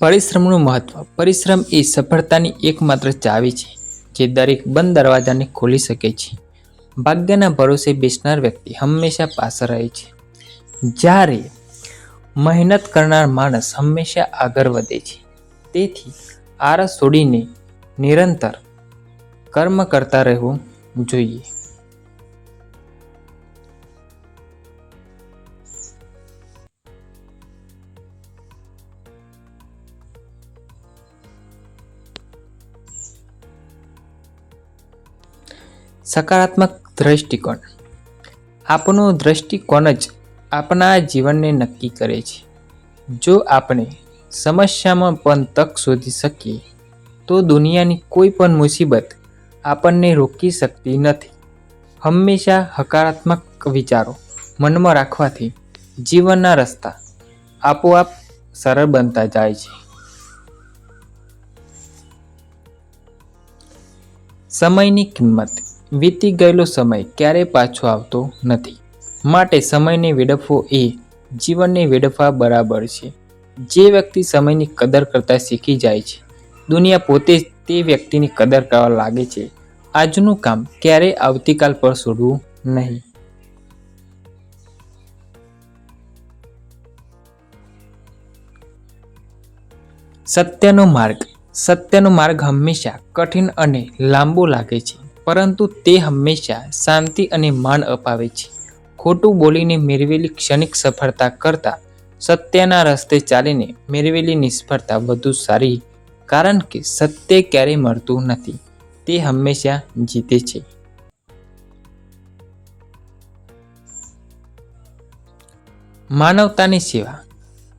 પરિશ્રમનું મહત્વ. પરિશ્રમ એ સફળતાની એકમાત્ર ચાવી છે જે દરેક બંધ દરવાજાને ખોલી શકે છે. ભાગ્યના ભરોસે બેસનાર વ્યક્તિ હંમેશા પાછળ રહે છે, જ્યારે મહેનત કરનાર માણસ હંમેશા આગળ વધે છે. તેથી આળસ છોડીને નિરંતર કર્મ કરતા રહેવું જોઈએ. સકારાત્મક દ્રષ્ટિકોણ. આપણો દ્રષ્ટિકોણ જ આપણા જીવનને નક્કી કરે છે. જો આપણે સમસ્યામાં પણ તક શોધી શકીએ તો દુનિયાની કોઈ પણ મુસીબત આપણને રોકી શકતી નથી. હંમેશા હકારાત્મક વિચારો મનમાં રાખવાથી જીવનના રસ્તા આપોઆપ સરળ બનતા જાય છે. સમયની કિંમત. વીતી ગયેલો સમય ક્યારેય પાછો આવતો નથી, માટે સમયને વેડફવો એ જીવનને વેડફવા બરાબર છે. જે વ્યક્તિ સમયની કદર કરતા શીખી જાય છે, દુનિયા પોતે તે વ્યક્તિની કદર કરવા લાગે છે. આજનું કામ ક્યારેય આવતીકાલ પર છોડવું નહીં. સત્યનો માર્ગ. સત્યનો માર્ગ હંમેશા કઠિન અને લાંબો લાગે છે, પરંતુ તે હંમેશા શાંતિ અને માન અપાવે છે. ખોટું બોલીને મેળવેલી ક્ષણિક સફળતા કરતાં સત્યના રસ્તે ચાલીને મેળવેલી નિષ્ફળતા વધુ સારી, કારણ કે સત્ય ક્યારેય મરતું નથી, તે હંમેશા જીતે છે. માનવતાની સેવા.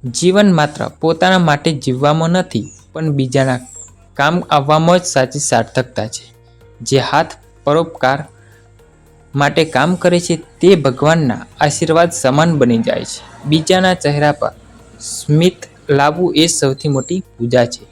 જીવન માત્ર પોતાના માટે જીવવામાં નથી, પણ બીજાના કામ આવવામાં જ સાચી સાર્થકતા છે. જે હાથ પરોપકાર માટે કામ કરે છે તે ભગવાનના આશીર્વાદ સમાન બની જાય છે. બીજાના ચહેરા પર સ્મિત લાવવું એ સૌથી મોટી પૂજા છે.